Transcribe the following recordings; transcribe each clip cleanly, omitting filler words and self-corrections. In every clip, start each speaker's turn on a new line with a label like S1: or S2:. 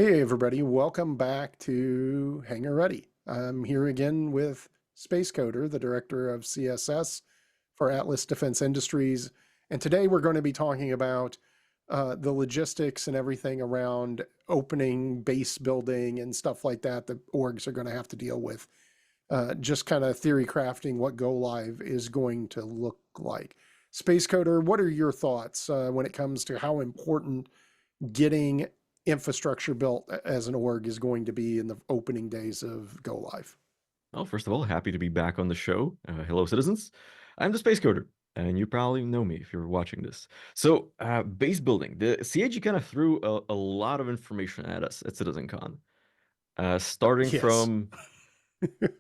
S1: Hey everybody, welcome back to Hangar Ready. I'm here again with SpaceCoder, the director of CSS for Atlas Defense Industries, and today we're going to be talking about the logistics and everything around opening base building and stuff like that orgs are going to have to deal with. Just kind of theory crafting what go live is going to look like. SpaceCoder, what are your thoughts when it comes to how important getting infrastructure built as an org is going to be in the opening days of Go Live?
S2: Well, first of all, happy to be back on the show. Hello, citizens. I'm the Space Coder, and you probably know me if you're watching this. So, base building. The CAG kind of threw a lot of information at us at CitizenCon, starting
S1: Yes,
S2: from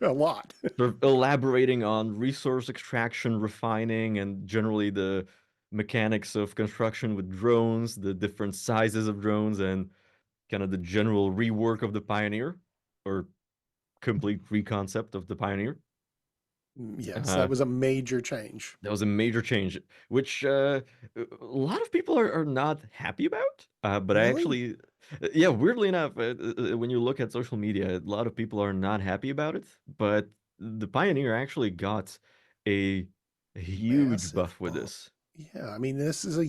S1: a lot.
S2: sort of elaborating on resource extraction, refining, and generally the mechanics of construction with drones, the different sizes of drones, and kind of the general rework of the Pioneer, or complete reconcept of the Pioneer.
S1: Yes,
S2: Uh,
S1: that was a major change.
S2: That was a major change, which a lot of people are not happy about. But I
S1: Really?
S2: actually, yeah, weirdly enough, when you look at social media, a lot of people are not happy about it. But the Pioneer actually got a huge
S1: Massive
S2: buff with
S1: bump.
S2: this.
S1: Yeah, I mean, this is a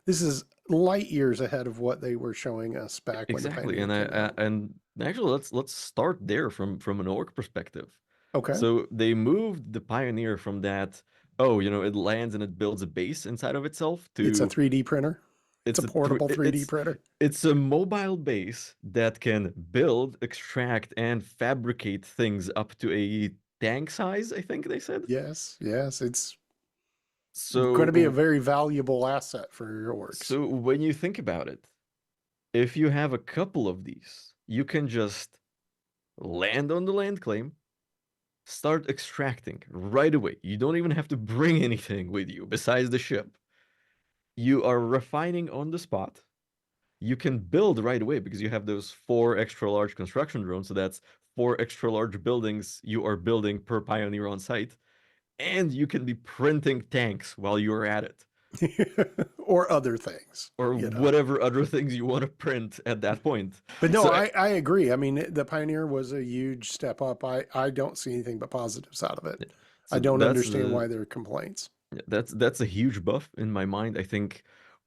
S1: this is light years ahead of what they were showing us back when the
S2: Exactly,
S1: Pioneer
S2: and
S1: came out.
S2: actually let's start there from an org perspective.
S1: Okay.
S2: So they moved the Pioneer from that, oh, it lands and it builds a base inside of itself
S1: It's a
S2: to
S1: 3D printer. It's a
S2: It's a
S1: portable 3D
S2: it's
S1: printer.
S2: it's a mobile base that can build, extract, and fabricate things up to a tank size, I think they said.
S1: Yes, yes, it's going to be a
S2: So
S1: very valuable asset for your orgs.
S2: so when you think about it, if you have a couple of these, you can just land on the land claim, start extracting right away. You don't even have to bring anything with you besides the ship. You are refining on the spot. You can build right away because you have those four extra large construction drones. So that's four extra large buildings you are building per Pioneer on site. And you can be printing tanks while you're at it,
S1: Or other things,
S2: or
S1: you know.
S2: whatever other things you want to print at that point.
S1: But no,
S2: So
S1: I agree. I mean, the Pioneer was a huge step up. I don't see anything but positives out of it. I
S2: so
S1: don't
S2: that's
S1: understand
S2: the
S1: why there are complaints.
S2: that's a huge buff in my mind. I think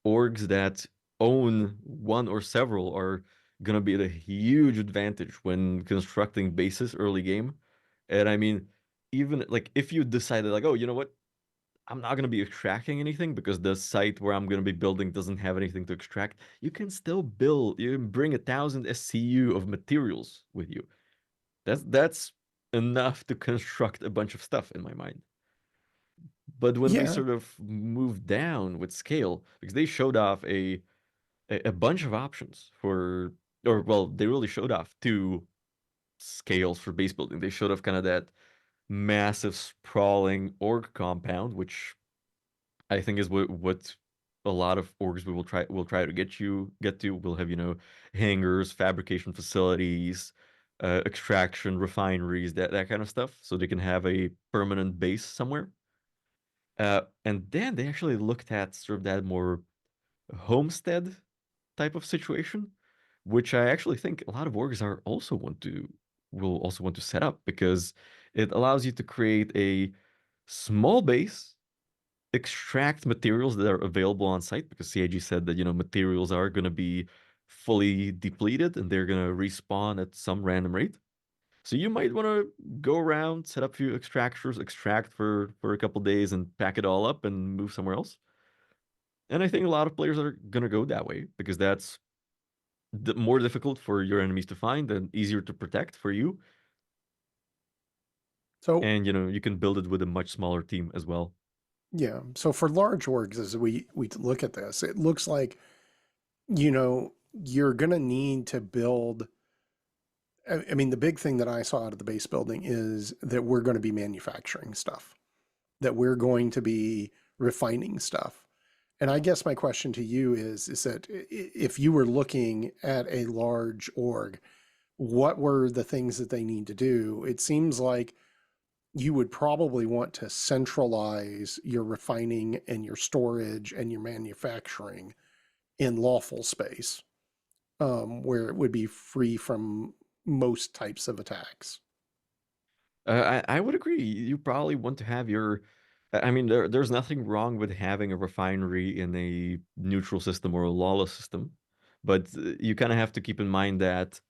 S2: orgs that own one or several are gonna be at a huge advantage when constructing bases early game. And I mean, even like if you decided like, oh, you know what? I'm not gonna be extracting anything because the site where I'm gonna be building doesn't have anything to extract. You can still build. You can bring 1,000 SCU of materials with you. That's enough to construct a bunch of stuff in my mind. But when we
S1: Yeah.
S2: sort of moved down with scale, because they showed off a bunch of options for, or well, they really showed off two scales for base building. They showed off kind of that massive sprawling org compound, which I think is what a lot of orgs we will try to get to. We'll have, hangars, fabrication facilities, extraction, refineries, that kind of stuff, so they can have a permanent base somewhere. And then they actually looked at sort of that more homestead type of situation, which I actually think a lot of orgs are also will also want to set up because it allows you to create a small base, extract materials that are available on site because CIG said that materials are going to be fully depleted and they're going to respawn at some random rate. So you might want to go around, set up a few extractors, extract for a couple days, and pack it all up and move somewhere else. And I think a lot of players are gonna go that way because that's more difficult for your enemies to find and easier to protect for you.
S1: So
S2: And you can build it with a much smaller team as well.
S1: yeah. So for large orgs, as we look at this, it looks like, you know, you're gonna need to build. I mean, the big thing that I saw out of the base building is that we're going to be manufacturing stuff, that we're going to be refining stuff. And I guess my question to you is that if you were looking at a large org, what were the things that they need to do? It seems like you would probably want to centralize your refining and your storage and your manufacturing in lawful space. where it would be free from most types of attacks.
S2: I would agree. You probably want to have your. I mean, there's nothing wrong with having a refinery in a neutral system or a lawless system, but you kind of have to keep in mind that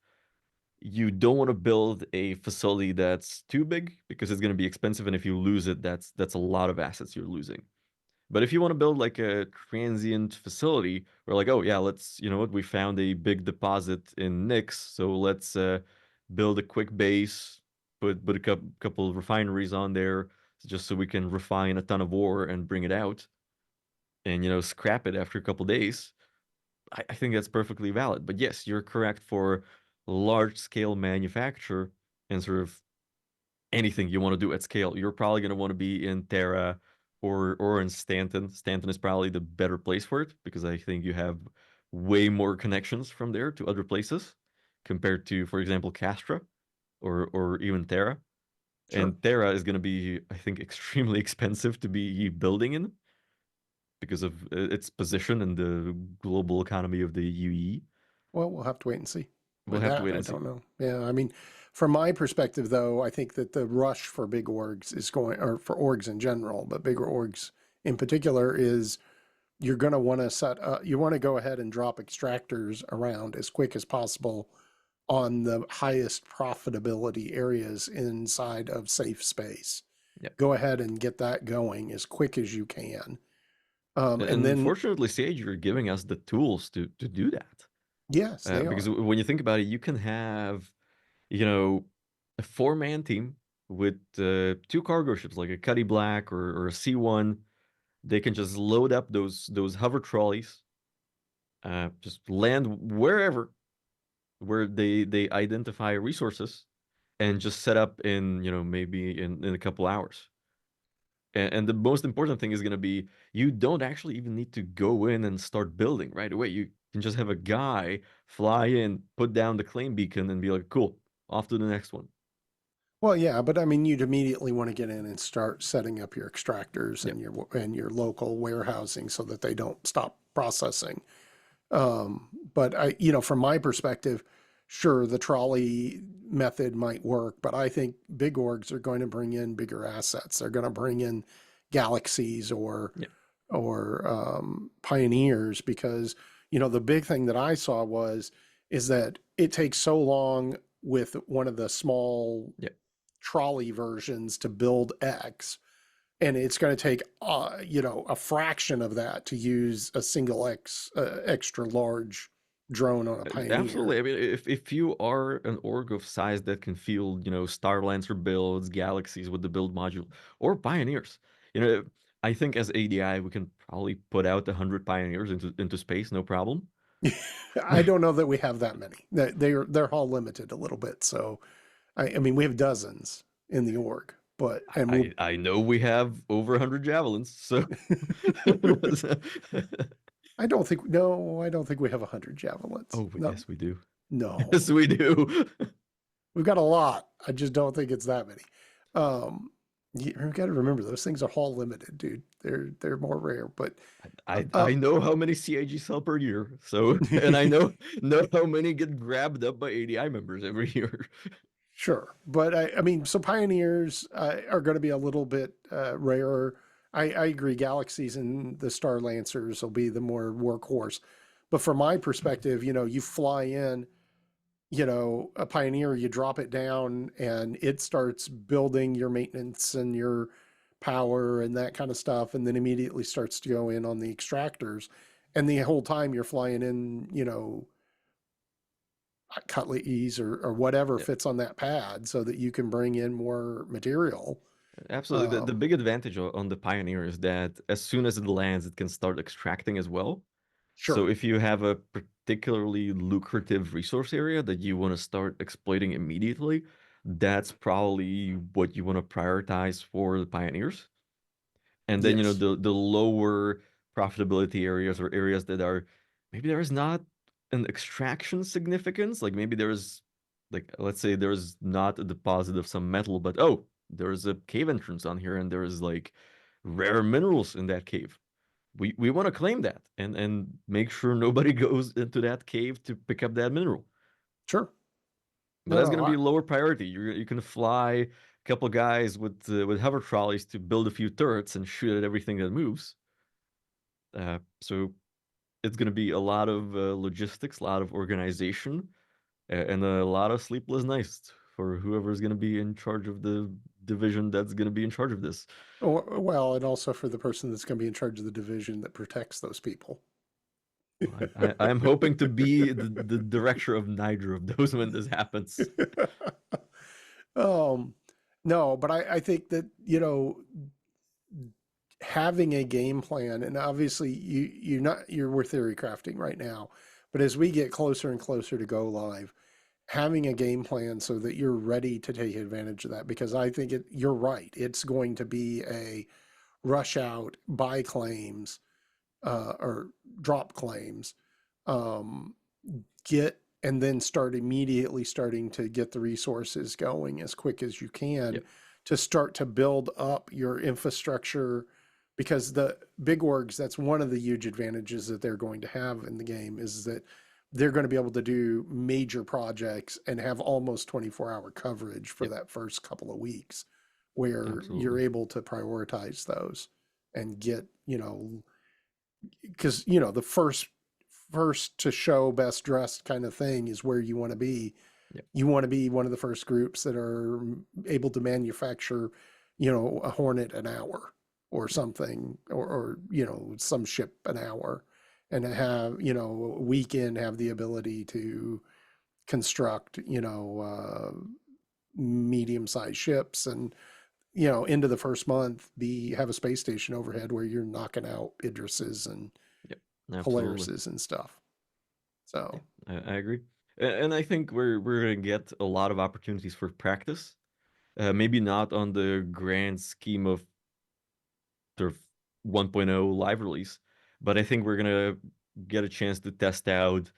S2: you don't want to build a facility that's too big because it's going to be expensive, and if you lose it, that's a lot of assets you're losing. But if you want to build like a transient facility, we're like, oh yeah, let's, you know what, we found a big deposit in Nix, so let's build a quick base, put a couple of refineries on there, just so we can refine a ton of ore and bring it out, and scrap it after a couple days. I think that's perfectly valid. But yes, you're correct for large scale manufacture and sort of anything you want to do at scale. You're probably going to want to be in Terra or in Stanton. Stanton is probably the better place for it because I think you have way more connections from there to other places compared to, for example, Castra or even Terra.
S1: Sure.
S2: And Terra is going to be, I think, extremely expensive to be building in because of its position in the global economy of the UE.
S1: Well, we'll have to wait and see.
S2: We'll
S1: With
S2: have to
S1: that,
S2: wait
S1: I
S2: and see.
S1: don't know. Yeah, I mean, from my perspective, though, I think that the rush for big orgs is going, or for orgs in general, but bigger orgs in particular, is you're going to want to you want to go ahead and drop extractors around as quick as possible on the highest profitability areas inside of safe space.
S2: Yeah.
S1: Go ahead and get that going as quick as you can. And
S2: And
S1: then,
S2: fortunately, Sage, you're giving us the tools to do that.
S1: yes, they
S2: Because
S1: are.
S2: when you think about it, you can have, a four-man team with two cargo ships, like a Cuddy Black or a C1. They can just load up those hover trolleys, just land wherever where they identify resources, and just set up in, maybe in a couple hours. And the most important thing is going to be you don't actually even need to go in and start building right away. You can just have a guy fly in, put down the claim beacon, and be like, cool, off to the next one.
S1: Well, yeah, but I mean, you'd immediately want to get in and start setting up your extractors
S2: Yeah,
S1: and your local warehousing so that they don't stop processing. But from my perspective, sure, the trolley method might work, but I think big orgs are going to bring in bigger assets. They're going to bring in galaxies
S2: yeah,
S1: or pioneers because the big thing that I saw is that it takes so long with one of the small
S2: yeah.
S1: trolley versions to build X, and it's going to take a fraction of that to use a single X extra large drone on a Pioneer.
S2: Absolutely. I mean, if you are an org of size that can field, Star Lancer builds, galaxies with the build module, or pioneers, you know, I think as ADI we can probably put out 100 pioneers into space, no problem.
S1: I don't know that we have that many. They're all limited a little bit. So I mean we have dozens in the org, but and we'll.
S2: I know we have over 100 javelins, so
S1: I don't think no. I don't think we have 100 javelins.
S2: oh
S1: No,
S2: yes we do.
S1: no.
S2: Yes we do.
S1: We've got a lot. I just don't think it's that many. Um, you've got to remember those things are hull limited, dude. They're more rare, but uh,
S2: I know how many CIG sell per year, so and I know how many get grabbed up by ADI members every year.
S1: sure. But I mean, so pioneers are going to be a little bit rarer. I agree. Galaxies and the Star Lancers will be the more workhorse. But from my perspective, you fly in, a Pioneer, you drop it down, and it starts building your maintenance and your power and that kind of stuff, and then immediately starts to go in on the extractors. And the whole time you're flying in, Cutlass or whatever
S2: Yeah,
S1: fits on that pad so that you can bring in more material.
S2: absolutely. The
S1: Um,
S2: big advantage on the Pioneer is that as soon as it lands, it can start extracting as well. So
S1: sure.
S2: if you have a particularly lucrative resource area that you want to start exploiting immediately, that's probably what you want to prioritize for the Pioneers. And then,
S1: Yes.
S2: the lower profitability areas or areas that are maybe there is not an extraction significance, like maybe there's like let's say there's not a deposit of some metal, but oh, there's a cave entrance on here and there's like rare minerals in that cave. we want to claim that and make sure nobody goes into that cave to pick up that mineral.
S1: Sure.
S2: But
S1: No,
S2: that's going
S1: no,
S2: to be lower priority. You can fly a couple guys with hover trolleys to build a few turrets and shoot at everything that moves. So it's going to be a lot of logistics, a lot of organization, and a lot of sleepless nights for whoever's going to be in charge of the division that's going to be in charge of this.
S1: well, and also for the person that's going to be in charge of the division that protects those people.
S2: Well, I'm hoping to be the director of neither of those when this happens.
S1: um, no, but I think that, having a game plan, and obviously we're theory crafting right now, but as we get closer and closer to go live, having a game plan so that you're ready to take advantage of that, because I think you're right. It's going to be a rush out, buy claims, or drop claims, um, get and then start immediately starting to get the resources going as quick as you can
S2: Yep,
S1: to start to build up your infrastructure, because the big orgs, that's one of the huge advantages that they're going to have in the game, is that they're going to be able to do major projects and have almost 24-hour coverage for
S2: yep,
S1: that first couple of weeks, where you're
S2: absolutely.
S1: able to prioritize those and get, because the first to show best dressed kind of thing is where you want to be.
S2: Yep,
S1: You want to be one of the first groups that are able to manufacture, a Hornet an hour or something, or some ship an hour, and have, a weekend have the ability to construct, medium sized ships, and into the first month be have a space station overhead where you're knocking out Idrises and
S2: yep, absolutely.
S1: Polarises and stuff. So
S2: Yeah, I agree. And I think we're gonna get a lot of opportunities for practice. Maybe not on the grand scheme of sort of 1.0 live release, but I think we're gonna get a chance to test out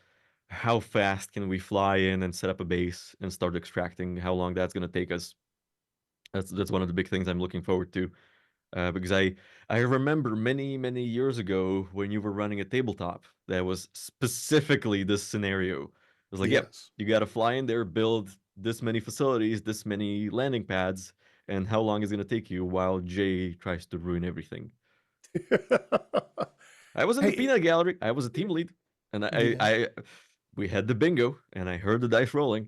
S2: how fast can we fly in and set up a base and start extracting, how long that's gonna take us. That's one of the big things I'm looking forward to. Because I remember many years ago when you were running a tabletop that was specifically this scenario. It was like, yep,
S1: yes.
S2: you got to fly in there, build this many facilities, this many landing pads, and how long is it going to take you while Jay tries to ruin everything. I was in the
S1: Hey,
S2: peanut gallery. I was a team lead, and
S1: yeah.
S2: we had the bingo, and I heard the dice rolling.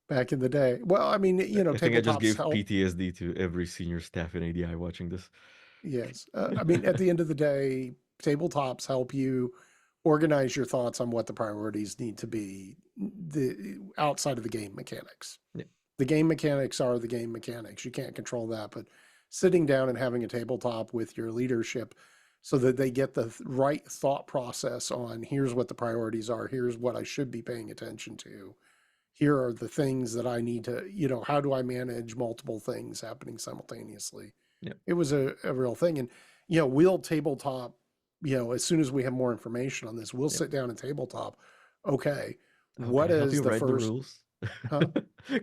S1: Back in the day. Well, I mean,
S2: I think I just
S1: tabletops
S2: gave
S1: help.
S2: PTSD to every senior staff in ADI watching this.
S1: Yes. I mean, at the end of the day, tabletops help you organize your thoughts on what the priorities need to be, the outside of the game mechanics.
S2: Yeah,
S1: The game mechanics are the game mechanics. You can't control that, but sitting down and having a tabletop with your leadership so that they get the right thought process on, here's what the priorities are, here's what I should be paying attention to, here are the things that I need to, how do I manage multiple things happening simultaneously?
S2: yeah.
S1: It was a real thing. And, we'll tabletop, as soon as we have more information on this, we'll
S2: Yep.
S1: sit down and tabletop. Okay,
S2: Oh, can
S1: what
S2: I help
S1: is
S2: you
S1: the
S2: write the
S1: first,
S2: rules?
S1: huh?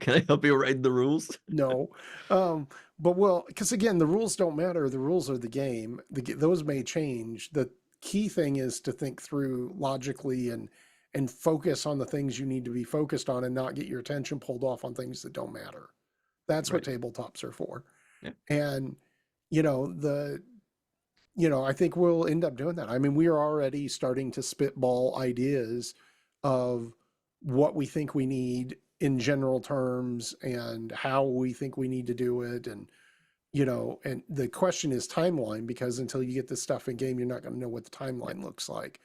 S2: Can I help you write the rules?
S1: No. But well, because again, the rules don't matter. The rules are the game. Those may change. The key thing is to think through logically and focus on the things you need to be focused on, and not get your attention pulled off on things that don't matter. That's what
S2: Right.
S1: tabletops are for.
S2: Yeah.
S1: And the I think we'll end up doing that. I mean, we are already starting to spitball ideas of what we think we need in general terms and how we think we need to do it. And, and the question is timeline, because until you get this stuff in game, you're not going to know what the
S2: Yeah.
S1: timeline looks like.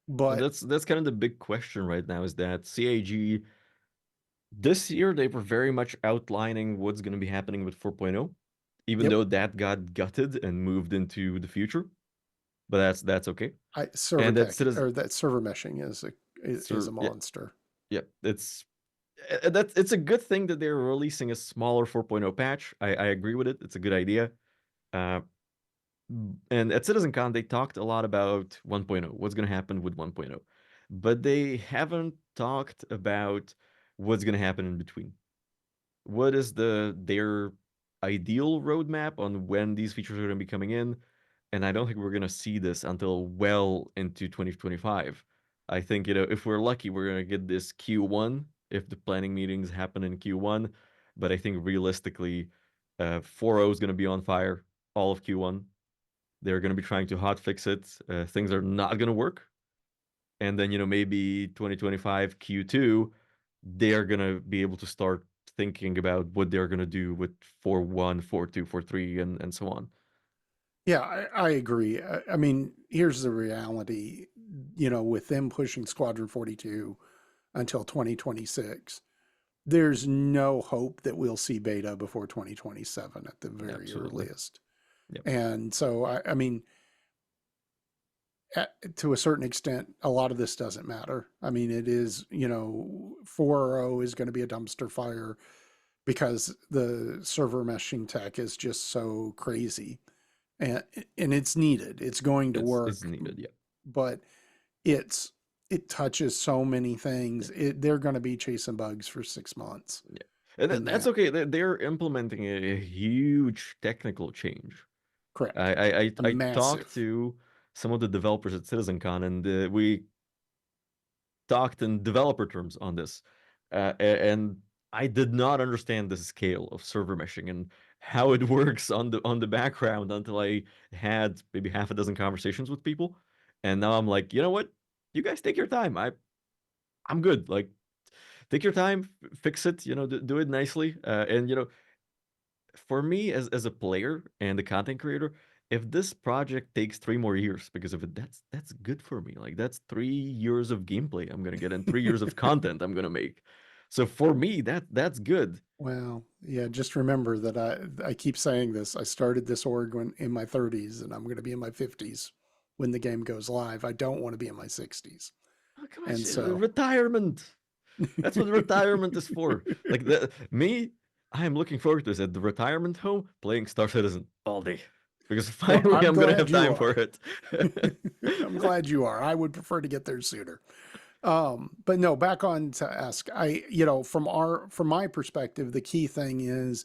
S2: And
S1: But
S2: that's kind of the big question right now is that CAG this year they were very much outlining what's going to be happening with 4.0, even
S1: yep,
S2: though that got gutted and moved into the future. But that's okay.
S1: server
S2: And that
S1: tech,
S2: citizen
S1: or that server meshing is
S2: so
S1: a
S2: yeah,
S1: monster.
S2: yeah, it's a good thing that they're releasing a smaller 4.0 patch. I agree with it. It's a good idea. Uh, and at CitizenCon, they talked a lot about 1.0, what's going to happen with 1.0. But they haven't talked about what's going to happen in between. What is their ideal roadmap on when these features are going to be coming in? and I don't think we're gonna see this until well into 2025. I think, you know, if we're lucky, we're gonna get this Q1 if the planning meetings happen in Q1. But I think realistically, 4.0 is gonna be on fire all of Q1. They're gonna be trying to hot fix it. Things are not gonna work, and then, you know, maybe 2025 Q2, they're gonna be able to start thinking about what they're gonna do with 4.1, 4.2, 4.3, and so on.
S1: Yeah, I agree. I mean, here's the reality, with them pushing Squadron 42 until 2026, there's no hope that we'll see beta before 2027 at the very
S2: Absolutely.
S1: earliest.
S2: Yep.
S1: And so, I mean, to a certain extent, a lot of this doesn't matter. I mean, it is, 4.0 is going to be a dumpster fire because the server meshing tech is just so crazy, and it's needed. It's going to
S2: It's
S1: work,
S2: needed, yeah.
S1: but it's it touches so many things. They're going to be chasing bugs for 6 months
S2: Yeah. And
S1: in
S2: that's
S1: that.
S2: okay. They're implementing a huge technical change.
S1: Correct.
S2: I talked
S1: Massive.
S2: to some of the developers at CitizenCon, and we talked in developer terms on this. And I did not understand the scale of server meshing and how it works on the background until I had maybe half a dozen conversations with people. And now I'm like, you know what? You guys take your time. I'm good. Like, take your time, fix it, you know, do it nicely. And you know, for me as a player and a content creator, if this project takes 3 more years because of it, that's good for me. Like, that's 3 years of gameplay I'm gonna get and 3 years of content I'm gonna make. So for me, that's good.
S1: Well, yeah, just remember that I keep saying this. I started this org when in my 30s, and I'm going to be in my 50s when the game goes live. I don't want to be in my 60s.
S2: Oh, come on,
S1: And so,
S2: retirement. That's what retirement is for. Like, me, I am looking forward to this at the retirement home playing Star Citizen all day because
S1: well,
S2: finally
S1: I'm
S2: I'm gonna
S1: glad
S2: have
S1: you
S2: time for
S1: are.
S2: it.
S1: I'm glad you are. I would prefer to get there sooner. But no, back on to ask. From my perspective, the key thing is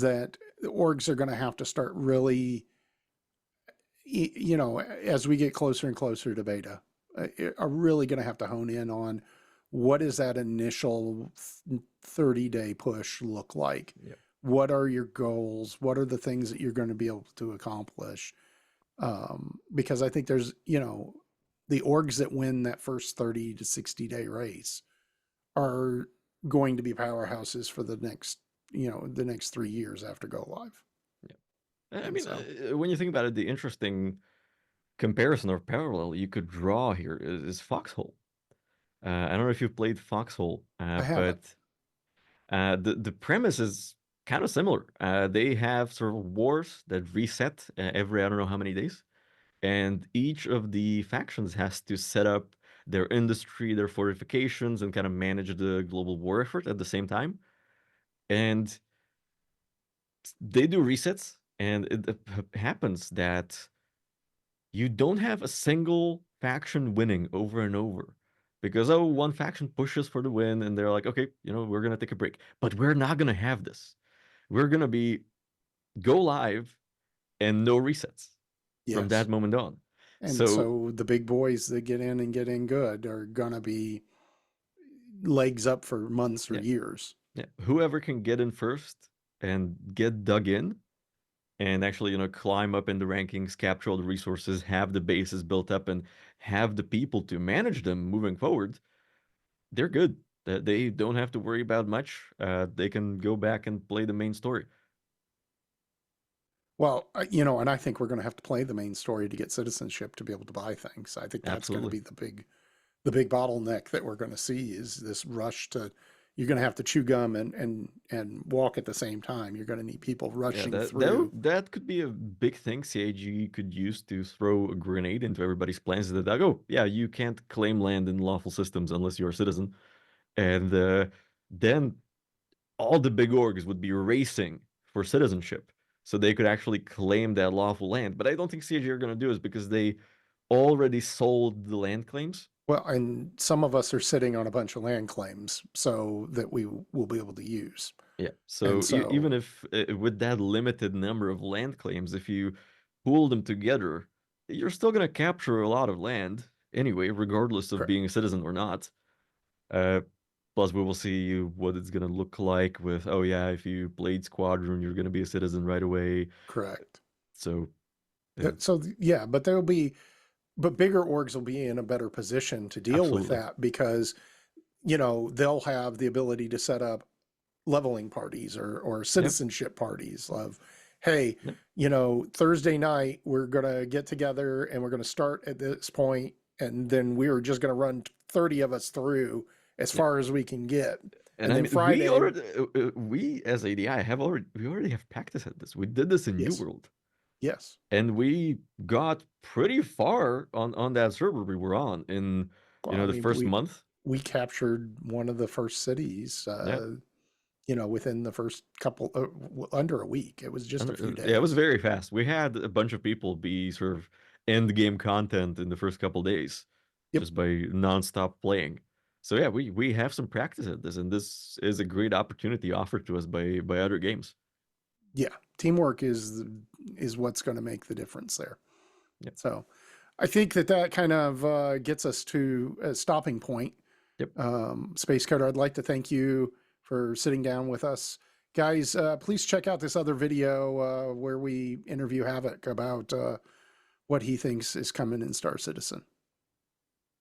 S1: that the orgs are going to have to start really, as we get closer and closer to beta, are really going to have to hone in on what does that initial 30-day push look like?
S2: Yep.
S1: What are your goals? What are the things that you're going to be able to accomplish? Because I think there's, the orgs that win that first 30 to 60-day race are going to be powerhouses for the next 3 years after go live.
S2: I
S1: And
S2: mean,
S1: so
S2: when you think about it, the interesting comparison or parallel you could draw here is Foxhole. I don't know if you've played Foxhole,
S1: I haven't.
S2: but the premise is kind of similar. They have sort of wars that reset every I don't know how many days, and each of the factions has to set up their industry, their fortifications, and kind of manage the global war effort at the same time. And they do resets, and it happens that you don't have a single faction winning over and over because, oh, one faction pushes for the win and they're like, okay, you know, we're gonna take a break, but we're not gonna have this. We're gonna be go live and no resets from that
S1: Yes.
S2: moment on.
S1: And
S2: So
S1: so the big boys that get in and get in good are going to be legs up for months or
S2: yeah,
S1: years.
S2: yeah, whoever can get in first and get dug in and actually, you know, climb up in the rankings, capture all the resources, have the bases built up, and have the people to manage them moving forward, they're good. They don't have to worry about much. They can go back and play the main story.
S1: Well, and I think we're going to have to play the main story to get citizenship to be able to buy things. I think that's going to
S2: Absolutely.
S1: be the big bottleneck that we're going to see is this rush to. You're going to have to chew gum and walk at the same time. You're going to need people
S2: Yeah,
S1: rushing
S2: that
S1: through.
S2: that could be a big thing CIG could use to throw a grenade into everybody's plans. That like, oh yeah, you can't claim land in lawful systems unless you're a citizen, and then all the big orgs would be racing for citizenship, so they could actually claim that lawful land. But I don't think CIG are going to do this because they already sold the land claims.
S1: Well, and some of us are sitting on a bunch of land claims so that we will be able to use.
S2: Yeah.
S1: And
S2: So
S1: so,
S2: even if with that limited number of land claims, if you pool them together, you're still gonna capture a lot of land anyway, regardless of
S1: Correct.
S2: being a citizen or not. Uh, Plus, we will see what it's gonna look like with, oh yeah, if you played Squadron, you're gonna be a citizen right away.
S1: Correct.
S2: So, uh,
S1: So yeah, but there'll be, but bigger orgs will be in a better position to deal with
S2: absolutely.
S1: that because, you know, they'll have the ability to set up leveling parties or
S2: Yep,
S1: citizenship parties of, hey,
S2: yep,
S1: you know, Thursday night we're gonna get together and we're gonna start at this point, and then we're just gonna run 30 of us through as
S2: yep.
S1: far as we can get,
S2: And
S1: and
S2: I
S1: then
S2: mean, we
S1: Friday,
S2: already, we as ADI we already have practice at this. We did this in New
S1: yes,
S2: World,
S1: yes.
S2: and we got pretty far on that server we were on in,
S1: Well, I
S2: the
S1: mean,
S2: first month.
S1: we captured one of the first cities,
S2: Yeah,
S1: you know, within the first couple, under a week. It was just
S2: and
S1: a few
S2: yeah, it was
S1: days.
S2: very fast. We had a bunch of people be sort of end game content in the first couple days,
S1: Yep.
S2: just by nonstop playing. So yeah, we have some practice at this, and this is a great opportunity offered to us by other games.
S1: Yeah. Teamwork is what's going to make the difference there.
S2: Yep,
S1: So I think that kind of gets us to a stopping point.
S2: yep,
S1: Space Coder, I'd like to thank you for sitting down with us. Guys, please check out this other video where we interview Havoc about what he thinks is coming in Star Citizen.